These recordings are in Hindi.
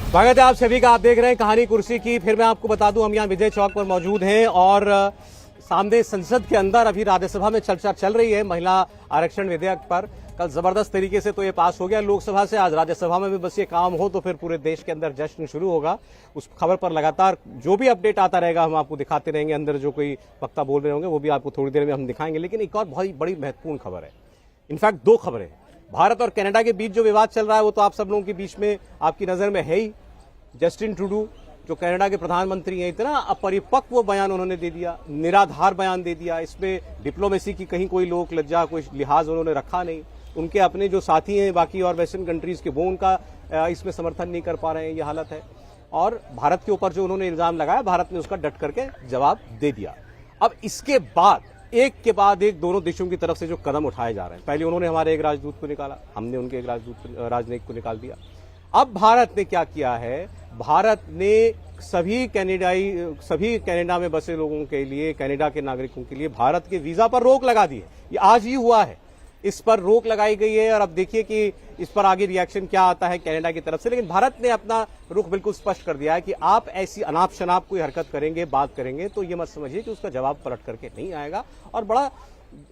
स्वागत है आप सभी का। आप देख रहे हैं कहानी कुर्सी की। फिर मैं आपको बता दूं, हम यहाँ विजय चौक पर मौजूद हैं और सामने संसद के अंदर अभी राज्यसभा में चर्चा चल रही है महिला आरक्षण विधेयक पर। कल जबरदस्त तरीके से तो ये पास हो गया लोकसभा से, आज राज्यसभा में भी बस ये काम हो तो फिर पूरे देश के अंदर जश्न शुरू होगा। उस खबर पर लगातार जो भी अपडेट आता रहेगा हम आपको दिखाते रहेंगे। अंदर जो कोई वक्ता बोल रहे होंगे वो भी आपको थोड़ी देर में हम दिखाएंगे। लेकिन एक और बहुत बड़ी महत्वपूर्ण खबर है, इनफैक्ट दो खबरें। भारत और कनाडा के बीच जो विवाद चल रहा है वो तो आप सब लोगों के बीच में आपकी नजर में है ही। जस्टिन ट्रूडो जो कनाडा के प्रधानमंत्री हैं, इतना अपरिपक्व बयान उन्होंने दे दिया, निराधार बयान दे दिया। इसमें डिप्लोमेसी की कहीं कोई लोक लज्जा कोई लिहाज उन्होंने रखा नहीं। उनके अपने जो साथी हैं बाकी और वेस्टर्न कंट्रीज के वो उनका इसमें समर्थन नहीं कर पा रहे हैं, ये हालत है। और भारत के ऊपर जो उन्होंने इल्जाम लगाया, भारत ने उसका डट करके जवाब दे दिया। अब इसके बाद एक के बाद एक दोनों देशों की तरफ से जो कदम उठाए जा रहे हैं, पहले उन्होंने हमारे एक राजदूत को निकाला, हमने उनके एक राजनयिक को निकाल दिया। अब भारत ने क्या किया है, भारत ने सभी कनाडा में बसे लोगों के लिए, कनाडा के नागरिकों के लिए भारत के वीजा पर रोक लगा दी है। ये आज ही हुआ है, इस पर रोक लगाई गई है। और अब देखिए कि इस पर आगे रिएक्शन क्या आता है कनाडा की तरफ से। लेकिन भारत ने अपना रुख बिल्कुल स्पष्ट कर दिया है कि आप ऐसी अनाप शनाप कोई हरकत करेंगे, बात करेंगे तो ये मत समझिए कि उसका जवाब पलट करके नहीं आएगा। और बड़ा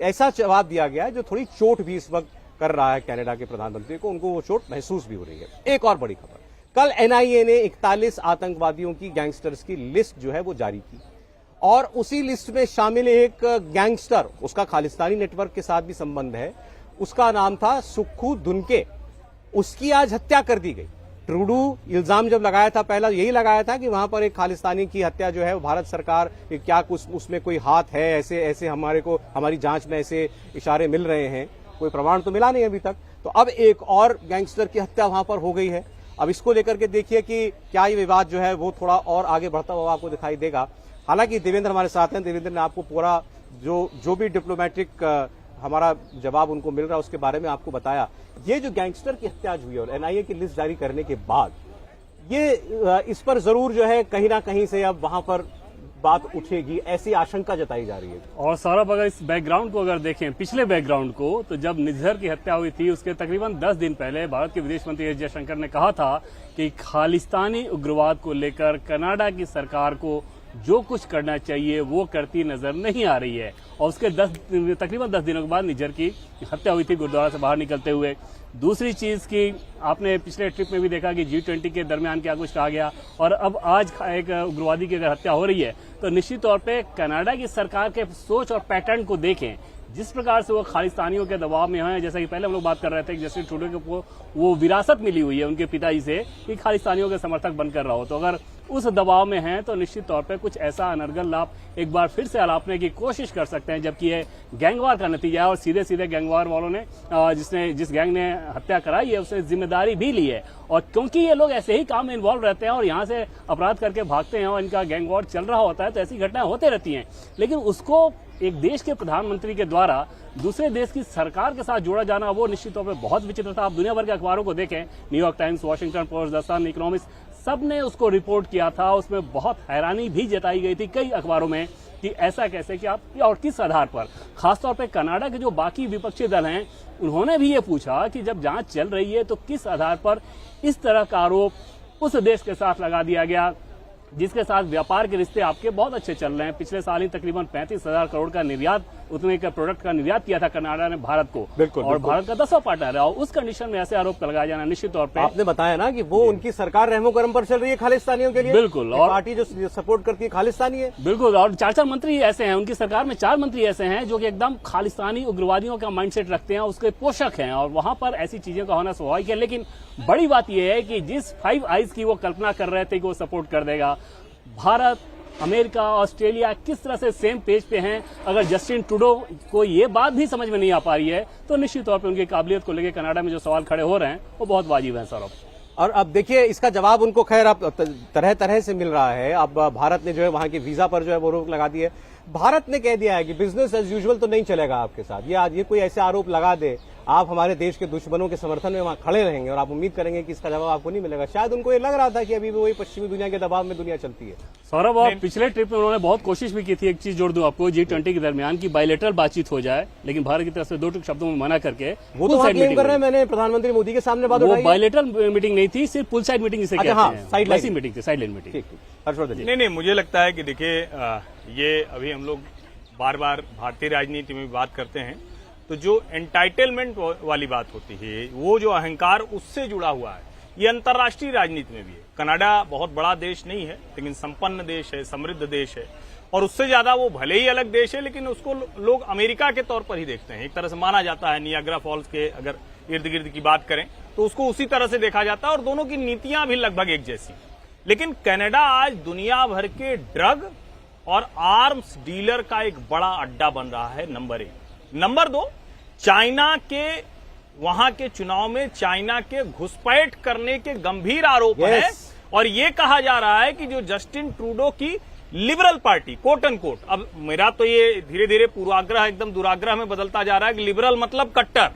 ऐसा जवाब दिया गया है जो थोड़ी चोट भी इस वक्त कर रहा है कनाडा के प्रधानमंत्री को, उनको वो चोट महसूस भी हो रही है। एक और बड़ी खबर, कल एनआईए ने 41 आतंकवादियों की, गैंगस्टर्स की लिस्ट जो है वो जारी की और उसी लिस्ट में शामिल एक गैंगस्टर, उसका खालिस्तानी नेटवर्क के साथ भी संबंध है, उसका नाम था सुक्खू धुनके। उसकी आज हत्या कर दी गई। ट्रूडो इल्जाम जब लगाया था, पहला यही लगाया था कि वहां पर एक खालिस्तानी की हत्या जो है भारत सरकार क्या कुछ उसमें कोई हाथ है, ऐसे हमारी जांच में ऐसे इशारे मिल रहे हैं, कोई प्रमाण तो मिला नहीं अभी तक। तो अब एक और गैंगस्टर की हत्या वहां पर हो गई है। अब इसको लेकर के देखिए कि क्या ये विवाद जो है वो थोड़ा और आगे बढ़ता हुआ आपको दिखाई देगा। हालांकि देवेंद्र हमारे साथ हैं, देवेंद्र ने आपको पूरा जो भी डिप्लोमेटिक हमारा जवाब उनको मिल रहा है उसके बारे में आपको बताया। ये जो गैंगस्टर की हत्या हुई और एनआईए की लिस्ट जारी करने के बाद ये इस पर जरूर जो है कहीं ना कहीं से अब वहां पर बात उठेगी, ऐसी आशंका जताई जा रही है। और सौरभ, अगर इस बैकग्राउंड को अगर देखें, पिछले बैकग्राउंड को, तो जब निज्जर की हत्या हुई थी उसके तकरीबन 10 दिन पहले भारत के विदेश मंत्री एस जयशंकर ने कहा था कि खालिस्तानी उग्रवाद को लेकर कनाडा की सरकार को जो कुछ करना चाहिए वो करती नजर नहीं आ रही है। और उसके तकरीबन 10 दिनों के बाद निज्जर की हत्या हुई थी गुरुद्वारा से बाहर निकलते हुए। दूसरी चीज की आपने पिछले ट्रिप में भी देखा कि G20 के दरमियान क्या कुछ कहा गया, और अब आज एक उग्रवादी की अगर हत्या हो रही है तो निश्चित तौर पे कनाडा की सरकार के सोच और पैटर्न को देखें, जिस प्रकार से वो खालिस्तानियों के दबाव में हैं। जैसा कि पहले हम लोग बात कर रहे थे कि जस्टिन ट्रूडो को वो विरासत मिली हुई है उनके पिताजी से कि खालिस्तानियों के समर्थक बनकर रहो, तो अगर उस दबाव में हैं तो निश्चित तौर पे कुछ ऐसा अनर्गल लाभ एक बार फिर से अलापने की कोशिश कर सकते हैं, जबकि ये गैंगवार का नतीजा है। और सीधे सीधे गैंगवार वालों ने जिस गैंग ने हत्या कराई है उसने जिम्मेदारी भी ली है। और क्योंकि ये लोग ऐसे ही काम में इन्वॉल्व रहते हैं और यहाँ से अपराध करके भागते हैं और इनका गैंगवार चल रहा होता है, तो ऐसी घटनाएं होते रहती हैं। लेकिन उसको एक देश के प्रधानमंत्री के द्वारा दूसरे देश की सरकार के साथ जोड़ा जाना, वो निश्चित तौर पर बहुत विचित्र था। आप दुनिया भर के अखबारों को देखें, New York Times, Washington Post, the Sun, Economist, सब ने उसको रिपोर्ट किया था। उसमें बहुत हैरानी भी जताई गई थी कई अखबारों में कि ऐसा कैसे कि आप, और किस आधार पर। खासतौर पर कनाडा के जो बाकी विपक्षी दल हैं उन्होंने भी ये पूछा कि जब जांच चल रही है तो किस आधार पर इस तरह का आरोप उस देश के साथ लगा दिया गया जिसके साथ व्यापार के रिश्ते आपके बहुत अच्छे चल रहे हैं। पिछले साल ही तकरीबन 35,000 करोड़ का निर्यात, उतने का प्रोडक्ट का निर्यात किया था कनाडा ने भारत को। बिल्कुल, और भारत का 10वां पार्टनर है, और उस कंडीशन में ऐसे आरोप लगाया जाना निश्चित तौर पे, आपने बताया ना कि वो उनकी सरकार रहमो करम पर चल रही है खालिस्तानियों के लिए। बिल्कुल, और पार्टी जो सपोर्ट करती है खालिस्तानी है। बिल्कुल, और 4 मंत्री ऐसे हैं उनकी सरकार में, 4 मंत्री ऐसे हैं जो कि एकदम खालिस्तानी उग्रवादियों का माइंडसेट रखते हैं, उसके पोषक हैं, और वहां पर ऐसी चीजें का होना स्वाभाविक है। लेकिन बड़ी बात यह है कि जिस 5 आइज की वो कल्पना कर रहे थे कि वो सपोर्ट कर देगा, भारत, अमेरिका, ऑस्ट्रेलिया किस तरह से सेम पेज पे हैं। अगर जस्टिन ट्रूडो को ये बात भी समझ में नहीं आ पा रही है तो निश्चित तौर पे उनकी काबिलियत को लेकर कनाडा में जो सवाल खड़े हो रहे हैं वो बहुत वाजिब हैं सौरभ। और अब देखिए इसका जवाब उनको खैर अब तरह तरह से मिल रहा है। अब भारत ने जो है वहां के वीजा पर जो है वो रोक लगा दी है। भारत ने कह दिया है कि बिजनेस एज यूजुअल तो नहीं चलेगा आपके साथ। ये कोई ऐसे आरोप लगा दे आप हमारे देश के दुश्मनों के समर्थन में वहां खड़े रहेंगे और आप उम्मीद करेंगे कि इसका जवाब आपको नहीं मिलेगा। शायद उनको ये लग रहा था कि अभी भी वही पश्चिमी दुनिया के दबाव में दुनिया चलती है। सौरभ, और पिछले ट्रिप में उन्होंने बहुत कोशिश भी की थी, एक चीज जोड़ दूं आपको, G20 के दरमियान की बायलैटरल बातचीत हो जाए, लेकिन भारत की तरफ से दो टूक शब्दों में मना करके वो तो क्लेम कर रहे हैं, मैंने प्रधानमंत्री मोदी के सामने बात उठाई। वो बायलैटरल मीटिंग नहीं थी, सिर्फ पुल साइड मीटिंग इसे कहते हैं। साइड मीटिंग थी, साइड लाइन मीटिंग। हर्षवर्धन जी। नहीं, मुझे लगता है कि देखिए, ये अभी हम लोग बार बार भारतीय राजनीति में बात करते हैं, तो जो एंटाइटलमेंट वाली बात होती है, वो जो अहंकार उससे जुड़ा हुआ है, ये अंतर्राष्ट्रीय राजनीति में भी है। कनाडा बहुत बड़ा देश नहीं है, लेकिन संपन्न देश है, समृद्ध देश है, और उससे ज्यादा वो भले ही अलग देश है, लेकिन उसको लोग अमेरिका के तौर पर ही देखते हैं। एक तरह से माना जाता है, नियाग्रा फॉल्स के अगर इर्द गिर्द की बात करें तो उसको उसी तरह से देखा जाता है, और दोनों की नीतियां भी लगभग एक जैसी। लेकिन कनाडा आज दुनिया भर के ड्रग और आर्म्स डीलर का एक बड़ा अड्डा बन रहा है, नंबर 1। नंबर 2, चाइना के वहां के चुनाव में चाइना के घुसपैठ करने के गंभीर आरोप हैं, और ये कहा जा रहा है कि जो जस्टिन ट्रूडो की Liberal Party, quote and quote, अब मेरा तो ये धीरे धीरे पूर्वाग्रह एकदम दुराग्रह में बदलता जा रहा है कि लिबरल मतलब कट्टर,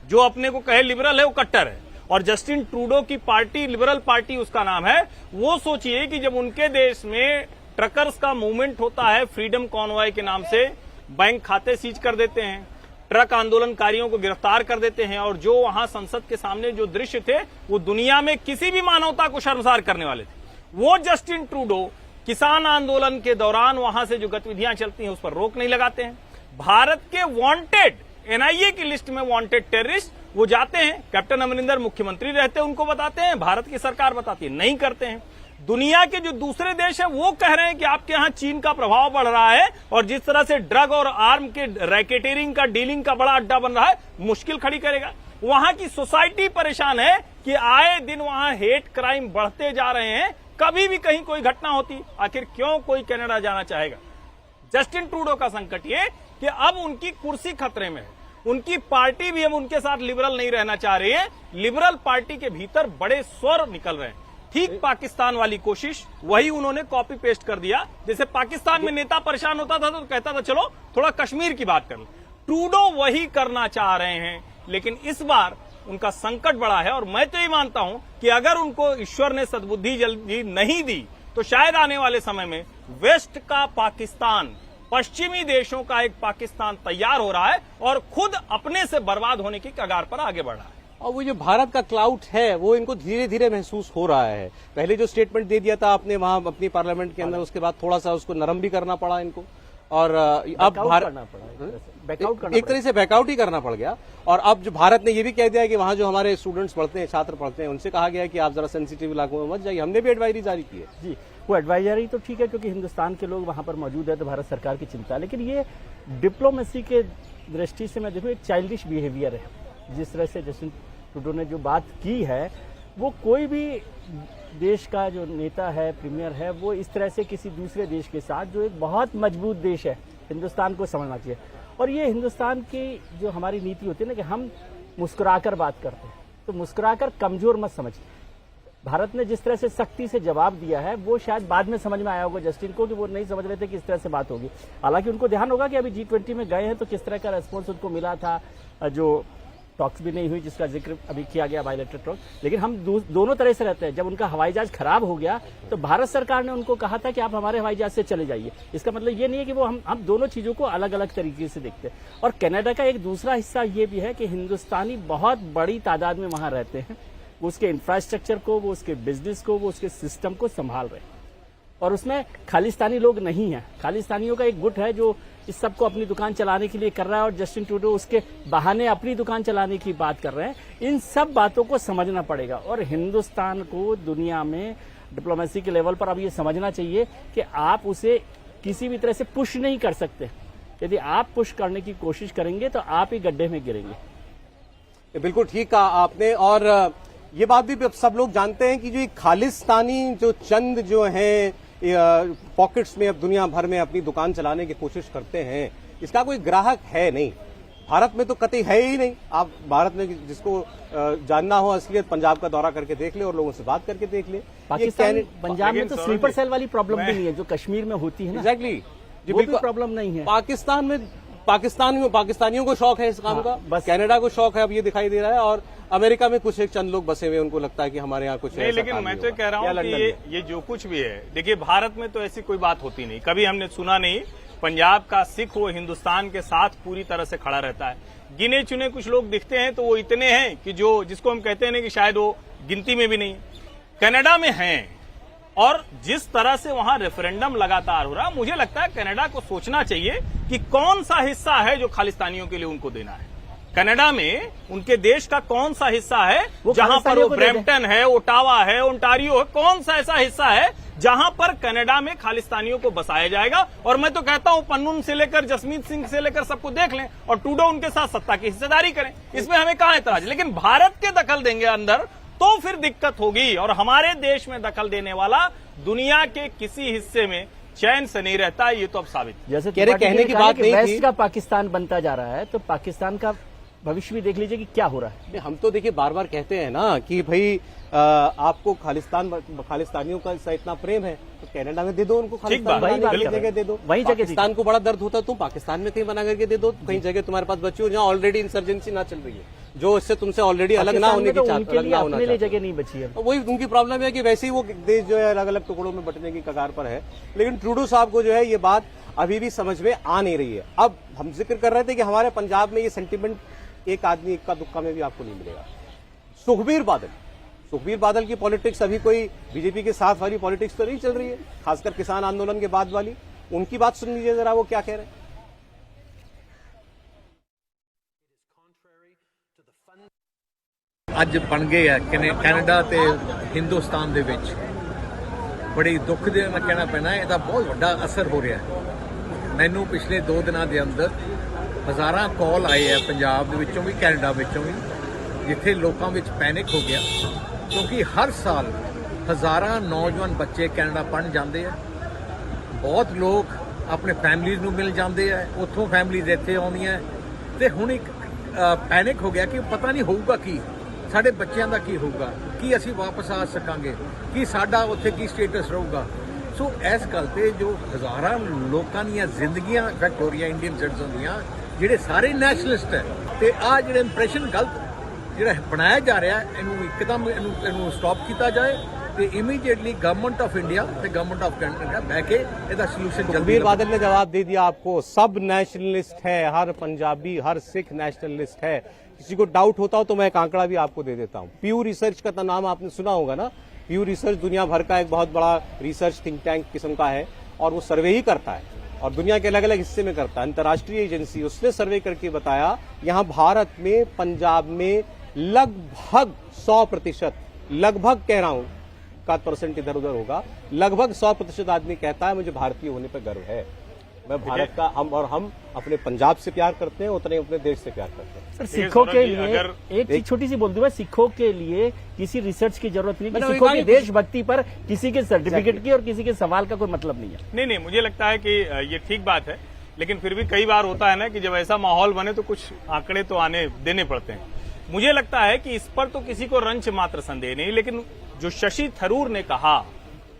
जो अपने को कहे लिबरल है वो कट्टर है, और जस्टिन ट्रूडो की पार्टी लिबरल पार्टी उसका नाम है। वो सोचिए कि जब उनके देश में ट्रकर्स का मूवमेंट होता है, फ्रीडम कॉन्वॉय के नाम से बैंक खाते सीज कर देते हैं, ट्रक आंदोलनकारियों को गिरफ्तार कर देते हैं, और जो वहां संसद के सामने जो दृश्य थे वो दुनिया में किसी भी मानवता को शर्मसार करने वाले थे। वो जस्टिन ट्रूडो किसान आंदोलन के दौरान वहां से जो गतिविधियां चलती हैं उस पर रोक नहीं लगाते हैं। भारत के वांटेड, एनआईए की लिस्ट में वांटेड टेररिस्ट वो जाते हैं, कैप्टन अमरिंदर मुख्यमंत्री रहते हैं, उनको बताते हैं, भारत की सरकार बताती है, नहीं करते हैं। दुनिया के जो दूसरे देश हैं वो कह रहे हैं कि आपके यहां चीन का प्रभाव बढ़ रहा है, और जिस तरह से ड्रग और आर्म के रैकेटेरिंग का, डीलिंग का बड़ा अड्डा बन रहा है, मुश्किल खड़ी करेगा। वहां की सोसाइटी परेशान है कि आए दिन वहां हेट क्राइम बढ़ते जा रहे हैं, कभी भी कहीं कोई घटना होती, आखिर क्यों कोई कनाडा जाना चाहेगा। जस्टिन ट्रूडो का संकट ये कि अब उनकी कुर्सी खतरे में है, उनकी पार्टी भी अब उनके साथ लिबरल नहीं रहना चाह रही है। लिबरल पार्टी के भीतर बड़े स्वर निकल रहे हैं। ठीक पाकिस्तान वाली कोशिश, वही उन्होंने कॉपी पेस्ट कर दिया। जैसे पाकिस्तान में नेता परेशान होता था तो कहता था चलो थोड़ा कश्मीर की बात कर लें, ट्रूडो वही करना चाह रहे हैं। लेकिन इस बार उनका संकट बड़ा है, और मैं तो ये मानता हूं कि अगर उनको ईश्वर ने सद्बुद्धि जल्दी नहीं दी तो शायद आने वाले समय में वेस्ट का पाकिस्तान, पश्चिमी देशों का एक पाकिस्तान तैयार हो रहा है, और खुद अपने से बर्बाद होने की कगार पर आगे बढ़ रहा है। और वो जो भारत का क्लाउड है वो इनको धीरे धीरे महसूस हो रहा है। पहले जो स्टेटमेंट दे दिया था आपने वहां अपनी पार्लियामेंट के अंदर, उसके बाद थोड़ा सा उसको नरम भी करना पड़ा इनको, और अब एक तरह से बैकआउट ही करना पड़ गया। और अब जो भारत ने ये भी कह दिया कि वहां जो हमारे स्टूडेंट्स पढ़ते हैं, छात्र पढ़ते हैं, उनसे कहा गया है कि आप जरा सेंसिटिव इलाकों में मत जाइए। हमने भी एडवाइजरी जारी की है। जी, वो एडवाइजरी तो ठीक है क्योंकि हिंदुस्तान के लोग वहां पर मौजूद है, तो भारत सरकार की चिंता है। लेकिन ये डिप्लोमेसी के दृष्टि से मैं देखूं एक चाइल्डिश बिहेवियर है। जिस तरह से जस्टिन ट्रूडो ने जो बात की है, वो कोई भी देश का जो नेता है, प्रीमियर है, वो इस तरह से किसी दूसरे देश के साथ, जो एक बहुत मजबूत देश है, हिंदुस्तान को समझना चाहिए। और ये हिंदुस्तान की जो हमारी नीति होती है ना कि हम मुस्कुराकर बात करते हैं, तो मुस्कुराकर कमजोर मत समझिए। भारत ने जिस तरह से सख्ती से जवाब दिया है, वो शायद बाद में समझ में आया होगा जस्टिन को कि वो नहीं समझ रहे थे कि इस तरह से बात होगी। हालांकि उनको ध्यान होगा कि अभी G20 में गए हैं तो किस तरह का रेस्पॉन्स उनको मिला था, जो टॉक्स भी नहीं हुई जिसका जिक्र अभी किया गया, बायलैटरल टॉक। लेकिन हम दोनों तरह से रहते हैं। जब उनका हवाई जहाज खराब हो गया तो भारत सरकार ने उनको कहा था कि आप हमारे हवाई जहाज से चले जाइए। इसका मतलब ये नहीं है कि वो हम दोनों चीजों को अलग अलग तरीके से देखते हैं। और कनाडा का एक दूसरा हिस्सा ये भी है कि हिंदुस्तानी बहुत बड़ी तादाद में वहां रहते हैं। वो उसके इंफ्रास्ट्रक्चर को, वो उसके बिजनेस को, वो उसके सिस्टम को संभाल रहे हैं, और उसमें खालिस्तानी लोग नहीं हैं। खालिस्तानियों का एक गुट है जो इस सबको अपनी दुकान चलाने के लिए कर रहा है, और जस्टिन ट्रूडो उसके बहाने अपनी दुकान चलाने की बात कर रहे हैं। इन सब बातों को समझना पड़ेगा, और हिंदुस्तान को दुनिया में डिप्लोमेसी के लेवल पर अब ये समझना चाहिए कि आप उसे किसी भी तरह से पुश नहीं कर सकते। यदि आप पुश करने की कोशिश करेंगे तो आप ही गड्ढे में गिरेंगे। बिल्कुल ठीक कहा आपने। और ये बात भी सब लोग जानते हैं कि जो खालिस्तानी जो चंद जो हैं पॉकेट्स में अब दुनिया भर में अपनी दुकान चलाने की कोशिश करते हैं, इसका कोई ग्राहक है नहीं। भारत में तो कतई है ही नहीं। आप भारत में जिसको जानना हो असलियत, पंजाब का दौरा करके देख ले और लोगों से बात करके देख ले। पाकिस्तान, पंजाब में तो स्लीपर सेल वाली प्रॉब्लम भी नहीं है जो कश्मीर में होती है ना। एग्जैक्टली, जी, बिल्कुल प्रॉब्लम नहीं है। पाकिस्तान में पाकिस्तानियों को शौक है इस काम का, बस। कनाडा को शौक है, अब ये दिखाई दे रहा है। और अमेरिका में कुछ एक चंद लोग बसे हुए, उनको लगता है कि हमारे यहाँ कुछ नहीं, ऐसा लेकिन काम मैं नहीं तो होगा। कह रहा या हूँ कि लंदन में। ये जो कुछ भी है, देखिए भारत में तो ऐसी कोई बात होती नहीं, कभी हमने सुना नहीं पंजाब का सिख वो हिंदुस्तान के साथ पूरी तरह से खड़ा रहता है। गिने चुने कुछ लोग दिखते हैं तो वो इतने हैं कि जिसको हम कहते हैं ना कि शायद वो गिनती में भी नहीं है। कनाडा में हैं, और जिस तरह से वहां रेफरेंडम लगातार हो रहा है, मुझे लगता है कनाडा को सोचना चाहिए कि कौन सा हिस्सा है जो खालिस्तानियों के लिए उनको देना है। कनाडा में उनके देश का कौन सा हिस्सा है जहां पर वो ब्रैम्पटन है, ओटावा है, ओंटारियो है, कौन सा ऐसा हिस्सा है जहां पर कनाडा में खालिस्तानियों को बसाया जाएगा। और मैं तो कहता हूं पन्नून से लेकर जसमीत सिंह से लेकर सबको देख लें और ट्रूडो उनके साथ सत्ता की हिस्सेदारी करें, इसमें हमें कहां एतराज। लेकिन भारत के दखल देंगे अंदर तो फिर दिक्कत होगी, और हमारे देश में दखल देने वाला दुनिया के किसी हिस्से में चैन से नहीं रहता, ये तो अब साबित। जैसे कहने की बात नहीं थी। वेस्ट का पाकिस्तान बनता जा रहा है, तो पाकिस्तान का भविष्य भी देख लीजिए कि क्या हो रहा है। हम तो देखिए बार बार कहते हैं ना कि भाई आपको खालिस्तानियों का इतना प्रेम है तो कनाडा में दे दो उनको, खालिस्तान बात, बनाने वही की जगह दे दो। वही जगह पाकिस्तान को बड़ा दर्द होता है, तुम पाकिस्तान में कहीं बना करके दे दो, कहीं जगह तुम्हारे पास बची हो जहाँ ऑलरेडी इंसर्जेंसी ना चल रही है, जो इससे तुमसे ऑलरेडी अलग ना होने की चाहते, अलग ना होना अपने लिए चाहते। जगह नहीं बची है। तो वही उनकी प्रॉब्लम है कि वैसे ही वो देश जो है अलग अलग टुकड़ों में बंटने की कगार पर है। लेकिन ट्रूडो साहब को जो है ये बात अभी भी समझ में आ नहीं रही है। अब हम जिक्र कर रहे थे कि हमारे पंजाब में ये सेंटीमेंट एक आदमी इक्का दुक्का में भी आपको नहीं मिलेगा। सुखबीर बादल की पॉलिटिक्स अभी कोई बीजेपी के साथ वाली पॉलिटिक्स तो नहीं चल रही है, खासकर किसान आंदोलन के बाद वाली। उनकी बात सुन लीजिए जरा, वो क्या कह रहे हैं। ਅੱਜ ਬਣ ਗਏ ਆ ਕੈਨੇਡਾ ਤੇ ਹਿੰਦੁਸਤਾਨ ਦੇ ਵਿੱਚ ਬੜੀ ਦੁੱਖ ਦੇ ਨਾਲ ਕਹਿਣਾ ਪੈਣਾ, ਇਹਦਾ ਬਹੁਤ ਵੱਡਾ ਅਸਰ ਹੋ ਰਿਹਾ ਹੈ। ਮੈਨੂੰ ਪਿਛਲੇ 2 ਦਿਨਾਂ ਦੇ ਅੰਦਰ ਹਜ਼ਾਰਾਂ ਕਾਲ ਆਏ ਆ ਪੰਜਾਬ ਦੇ ਵਿੱਚੋਂ ਵੀ ਕੈਨੇਡਾ ਵਿੱਚੋਂ ਵੀ, ਜਿੱਥੇ ਲੋਕਾਂ ਵਿੱਚ ਪੈਨਿਕ ਹੋ ਗਿਆ, ਕਿਉਂਕਿ ਹਰ ਸਾਲ ਹਜ਼ਾਰਾਂ ਨੌਜਵਾਨ ਬੱਚੇ ਕੈਨੇਡਾ ਪੜ੍ਹਨ ਜਾਂਦੇ ਆ। ਬਹੁਤ ਲੋਕ ਆਪਣੇ ਫੈਮਲੀਜ਼ ਨੂੰ ਮਿਲ ਜਾਂਦੇ ਆ, ਉੱਥੋਂ ਫੈਮਲੀਜ਼ ਇੱਥੇ ਆਉਂਦੀਆਂ, ਤੇ ਹੁਣ ਇੱਕ ਪੈਨਿਕ ਹੋ ਗਿਆ ਕਿ ਪਤਾ ਨਹੀਂ ਹੋਊਗਾ ਕੀ, ਸਾਡੇ ਬੱਚਿਆਂ ਦਾ ਕੀ ਹੋਊਗਾ, ਕੀ ਅਸੀਂ ਵਾਪਸ ਆ ਸਕਾਂਗੇ, ਕੀ ਸਾਡਾ ਉੱਥੇ ਕੀ ਸਟੇਟਸ ਰਹੂਗਾ। ਸੋ ਇਸ ਗੱਲ ਤੇ ਜੋ ਹਜ਼ਾਰਾਂ ਲੋਕਾਂ ਦੀਆਂ ਜ਼ਿੰਦਗੀਆਂ ਇਫੈਕਟ ਹੋ ਰਹੀਆਂ ਇੰਡੀਅਨ ਸਿਟੀਜ਼ਨ ਦੀਆਂ, ਜਿਹੜੇ ਸਾਰੇ ਨੈਸ਼ਨਲਿਸਟ ਹੈ, ਤੇ ਆ ਜਿਹੜੇ ਇੰਪ੍ਰੈਸ਼ਨ ਗਲਤ ਜਿਹੜਾ ਬਣਾਇਆ ਜਾ ਰਿਹਾ, ਇਹਨੂੰ ਇੱਕਦਮ ਇਹਨੂੰ ਸਟਾਪ ਕੀਤਾ ਜਾਏ ਤੇ ਇਮੀਡੀਏਟਲੀ गवर्नमेंट ऑफ इंडिया ਤੇ गवर्नमेंट ऑफ कनाडा बैठ के ਇਹਦਾ सॉल्यूशन जल्दी। सुखबीर बादल ने जवाब दे दिया आपको, सब नेशनलिस्ट है, हर पंजाबी हर सिख नेशनलिस्ट है। किसी को डाउट होता हो तो मैं एक आंकड़ा भी आपको दे देता हूं। प्यू रिसर्च का नाम आपने सुना होगा ना। प्यू रिसर्च दुनिया भर का एक बहुत बड़ा रिसर्च थिंक टैंक किस्म का है, और वो सर्वे ही करता है और दुनिया के अलग अलग हिस्से में करता है, अंतर्राष्ट्रीय एजेंसी। उसने सर्वे करके बताया यहाँ भारत में पंजाब में लगभग 100%, लगभग कह रहा हूं, 1% इधर उधर होगा, लगभग 100% आदमी कहता है मुझे भारतीय होने पर गर्व है, मैं भारत का, हम अपने पंजाब से प्यार करते हैं उतने अपने देश से प्यार करते हैं। सर सिखों के लिए एक चीज छोटी सी बोल दूं मैं, सिखों के लिए किसी रिसर्च की जरूरत नहीं, सिखों की देशभक्ति पर किसी के सर्टिफिकेट की और किसी के सवाल का कोई मतलब नहीं है। नहीं, मुझे लगता है कि ये ठीक बात है, लेकिन फिर भी कई बार होता है ना कि जब ऐसा माहौल बने तो कुछ आंकड़े तो देने पड़ते हैं। मुझे लगता है कि इस पर तो किसी को रंच मात्र संदेह नहीं, लेकिन जो शशि थरूर ने कहा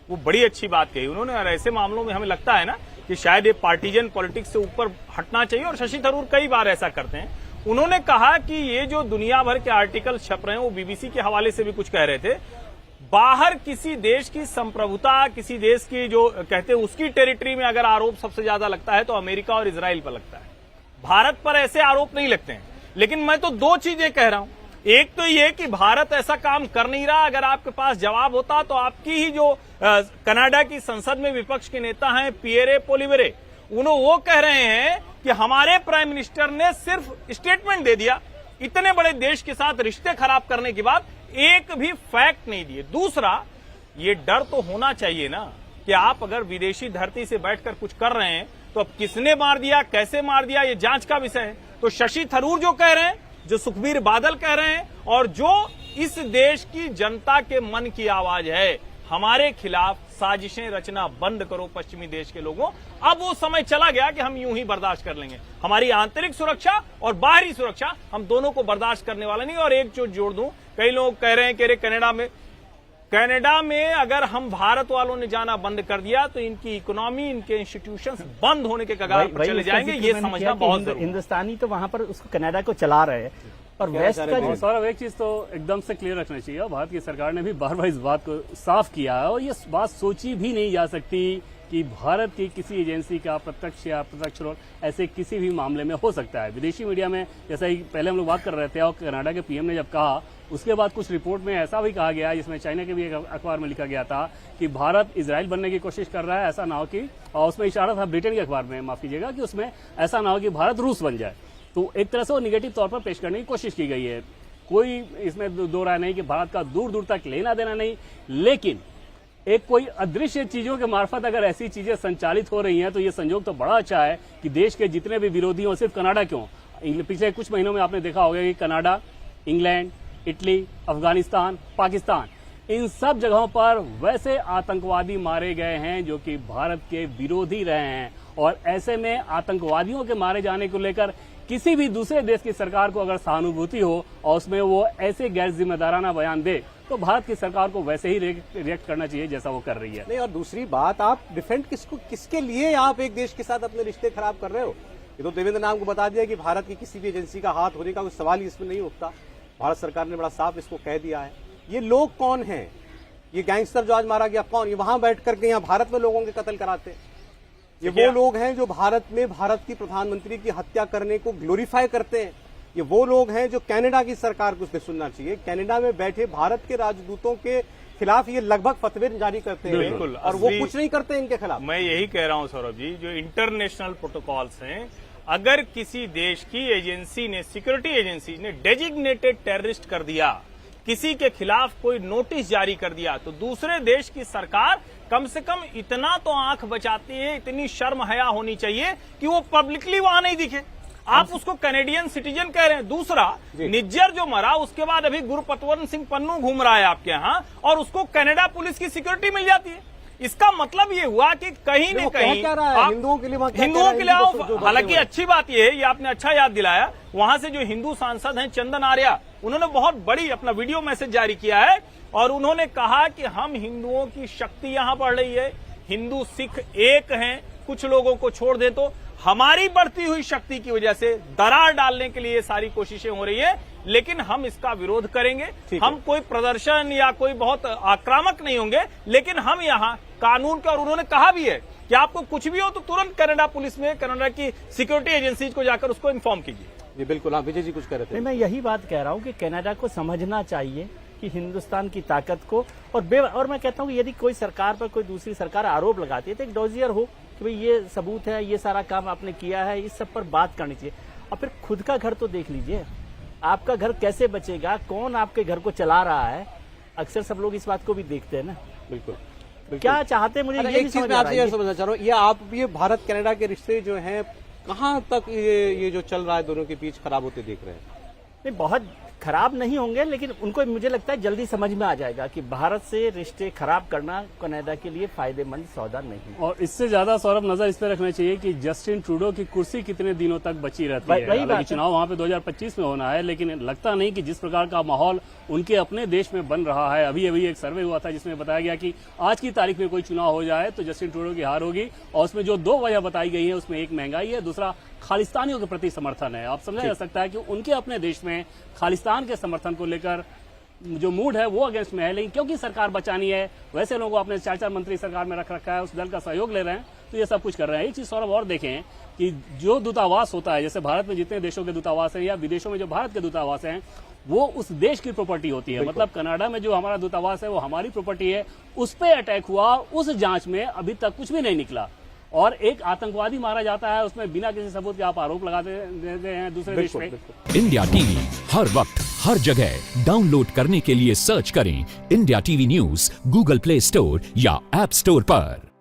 वो बड़ी अच्छी बात कही उन्होंने। और ऐसे मामलों में हमें लगता है ना कि शायद ये पार्टीजन पॉलिटिक्स से ऊपर हटना चाहिए, और शशि थरूर कई बार ऐसा करते हैं। उन्होंने कहा कि ये जो दुनिया भर के आर्टिकल छप रहे हैं, वो बीबीसी के हवाले से भी कुछ कह रहे थे, बाहर किसी देश की संप्रभुता, किसी देश की जो कहते हैं उसकी टेरिटरी में अगर आरोप सबसे ज्यादा लगता है तो अमेरिका और इजराइल पर लगता है, भारत पर ऐसे आरोप नहीं लगते हैं। लेकिन मैं तो 2 चीजें कह रहा हूं, एक तो ये कि भारत ऐसा काम कर नहीं रहा। अगर आपके पास जवाब होता तो आपकी ही जो कनाडा की संसद में विपक्ष के नेता हैं पियरे पोलिवेरे, वो कह रहे हैं कि हमारे प्राइम मिनिस्टर ने सिर्फ स्टेटमेंट दे दिया, इतने बड़े देश के साथ रिश्ते खराब करने के बाद एक भी फैक्ट नहीं दिए। दूसरा, ये डर तो होना चाहिए ना कि आप अगर विदेशी धरती से बैठकर कुछ कर रहे हैं तो अब किसने मार दिया, कैसे मार दिया, ये जांच का विषय है। तो शशि थरूर जो कह रहे हैं, जो सुखबीर बादल कह रहे हैं, और जो इस देश की जनता के मन की आवाज है, हमारे खिलाफ साजिशें रचना बंद करो पश्चिमी देश के लोगों। अब वो समय चला गया कि हम यूं ही बर्दाश्त कर लेंगे। हमारी आंतरिक सुरक्षा और बाहरी सुरक्षा, हम दोनों को बर्दाश्त करने वाला नहीं। और एक चीज जोड़ दूं, कई लोग कह रहे हैं कि अरे कनाडा में कनाडा में अगर हम भारत वालों ने जाना बंद कर दिया तो इनकी इकोनॉमी, इनके इंस्टीट्यूशंस बंद होने के कगार पर चले जाएंगे। ये समझना बहुत जरूरी है। हिंदुस्तानी तो वहां पर उसको कनाडा को चला रहे हैं और वेस्ट का और सौरभ, एक चीज तो एकदम से क्लियर रखना चाहिए, भारत की सरकार ने भी बार बार इस बात को साफ किया है और ये बात सोची भी नहीं जा सकती कि भारत की किसी एजेंसी का प्रत्यक्ष या अप्रत्यक्ष रोल ऐसे किसी भी मामले में हो सकता है। विदेशी मीडिया में जैसा ही पहले हम लोग बात कर रहे थे और कनाडा के पीएम ने जब कहा, उसके बाद कुछ रिपोर्ट में ऐसा भी कहा गया, जिसमें चाइना के भी एक अखबार में लिखा गया था कि भारत इजराइल बनने की कोशिश कर रहा है, ऐसा ना हो कि, और उसमें इशारा था ब्रिटेन के अखबार में, माफ कीजिएगा, कि उसमें ऐसा ना हो कि भारत रूस बन जाए। तो एक तरह से वो निगेटिव तौर पर पेश करने की कोशिश की गई है। कोई इसमें दो राय नहीं कि भारत का दूर दूर तक लेना देना नहीं, लेकिन एक कोई अदृश्य चीजों के मार्फत अगर ऐसी चीजें संचालित हो रही हैं तो ये संयोग तो बड़ा अच्छा है कि देश के जितने भी विरोधी हों, सिर्फ कनाडा क्यों, पिछले कुछ महीनों में आपने देखा होगा कि Canada, England, Italy, Afghanistan, Pakistan, इन सब जगहों पर वैसे आतंकवादी मारे गए हैं जो कि भारत के विरोधी रहे हैं। और ऐसे में आतंकवादियों के मारे जाने को लेकर किसी भी दूसरे देश की सरकार को अगर सहानुभूति हो और उसमें वो ऐसे गैर जिम्मेदाराना बयान दे तो भारत की सरकार को वैसे ही रिएक्ट करना चाहिए जैसा वो कर रही है। नहीं, और दूसरी बात, आप डिफेंड किसके लिए आप एक देश के साथ अपने रिश्ते खराब कर रहे हो? ये तो देवेंद्र नाम को बता दिया कि भारत की किसी भी एजेंसी का हाथ होने का कोई सवाल ही इसमें नहीं उठता। भारत सरकार ने बड़ा साफ इसको कह दिया है। ये लोग कौन हैं? ये गैंगस्टर जो आज मारा गया कौन? ये वहां बैठ करके यहाँ भारत में लोगों के कत्ल कराते हैं। ये वो लोग हैं जो भारत में भारत की प्रधानमंत्री की हत्या करने को ग्लोरीफाई करते हैं। ये वो लोग हैं जो कनाडा की सरकार को सुनना चाहिए, कनाडा में बैठे भारत के राजदूतों के खिलाफ ये लगभग फतवे जारी करते हैं बिल्कुल, और वो कुछ नहीं करते इनके खिलाफ। मैं यही कह रहा हूं सौरभ जी, जो इंटरनेशनल प्रोटोकॉल्स हैं, अगर किसी देश की एजेंसी ने, सिक्योरिटी एजेंसी ने डेजिग्नेटेड टेररिस्ट कर दिया, किसी के खिलाफ कोई नोटिस जारी कर दिया, तो दूसरे देश की सरकार कम से कम इतना तो आंख बचाती है, इतनी शर्म हया होनी चाहिए कि वो पब्लिकली वहां नहीं दिखे। आप उसको कैनेडियन सिटीजन कह रहे हैं। दूसरा, निज्जर जो मरा उसके बाद अभी गुरपतवंत सिंह पन्नू घूम रहा है आपके यहाँ और उसको कनाडा पुलिस की सिक्योरिटी मिल जाती है। इसका मतलब ये हुआ कि कहीं न कहीं हिंदुओं के लिए हालांकि अच्छी बात ये है, ये आपने अच्छा याद दिलाया, वहां से जो हिंदू सांसद हैं चंदन आर्या, उन्होंने बहुत बड़ी अपना वीडियो मैसेज जारी किया है और उन्होंने कहा कि हम हिंदुओं की शक्ति यहां बढ़ रही है, हिंदू सिख एक हैं, कुछ लोगों को छोड़ दे तो हमारी बढ़ती हुई शक्ति की वजह से दरार डालने के लिए सारी कोशिशें हो रही है, लेकिन हम इसका विरोध करेंगे। हम कोई प्रदर्शन या कोई बहुत आक्रामक नहीं होंगे, लेकिन हम यहाँ कानून का, और उन्होंने कहा भी है कि आपको कुछ भी हो तो तुरंत कनाडा पुलिस में, कनाडा की सिक्योरिटी एजेंसीज को जाकर उसको इन्फॉर्म कीजिए। जी बिल्कुल, आप विजय जी कुछ कह रहे थे। मैं यही बात कह रहा हूँ कि कनाडा को समझना चाहिए कि हिंदुस्तान की ताकत को, और मैं कहता हूँ कि यदि कोई सरकार पर कोई दूसरी सरकार आरोप लगाती है तो एक डोजियर हो कि भाई ये सबूत है, ये सारा काम आपने किया है, इस सब पर बात करनी चाहिए। और फिर खुद का घर तो देख लीजिए, आपका घर कैसे बचेगा, कौन आपके घर को चला रहा है, अक्सर सब लोग इस बात को भी देखते हैं ना। बिल्कुल, क्या चाहते हैं मुझे एक चीज मैं आपसे ये समझना चाह रहा हूँ, ये आप ये भारत कनाडा के रिश्ते जो हैं कहाँ तक ये जो चल रहा है दोनों के बीच खराब होते देख रहे हैं? नहीं, बहुत खराब नहीं होंगे, लेकिन उनको मुझे लगता है जल्दी समझ में आ जाएगा कि भारत से रिश्ते खराब करना कनाडा के लिए फायदेमंद सौदा नहीं। और इससे ज्यादा सौरभ नजर इस पर रखना चाहिए कि जस्टिन ट्रूडो की कुर्सी कितने दिनों तक बची रहती है। हालांकि चुनाव वहां पे 2025 में होना है, लेकिन लगता नहीं कि जिस प्रकार का माहौल उनके अपने देश में बन रहा है। अभी अभी एक सर्वे हुआ था जिसमें बताया गया कि आज की तारीख में कोई चुनाव हो जाए तो जस्टिन ट्रूडो की हार होगी, और उसमें जो दो वजह बताई गई है उसमें एक महंगाई है, दूसरा खालिस्तानियों के प्रति समर्थन है। आप समझा जा सकता है कि उनके अपने देश में खालिस्तान के समर्थन को लेकर जो मूड है वो अगेंस्ट में है, लेकिन क्योंकि सरकार बचानी है, वैसे लोगों को अपने 4 मंत्री सरकार में रख रखा है, उस दल का सहयोग ले रहे हैं, तो ये सब कुछ कर रहे हैं। एक चीज सौरभ और देखें कि जो दूतावास होता है, जैसे भारत में जितने देशों के दूतावास हैं या विदेशों में जो भारत के दूतावास हैं, वो उस देश की प्रॉपर्टी होती है। मतलब कनाडा में जो हमारा दूतावास है वो हमारी प्रॉपर्टी है, उस पर अटैक हुआ, उस जांच में अभी तक कुछ भी नहीं निकला, और एक आतंकवादी मारा जाता है, उसमें बिना किसी सबूत के आप आरोप लगाते हैं दूसरे देश पे। इंडिया टीवी हर वक्त हर जगह डाउनलोड करने के लिए सर्च करें India TV news Google play store या ऐप स्टोर पर।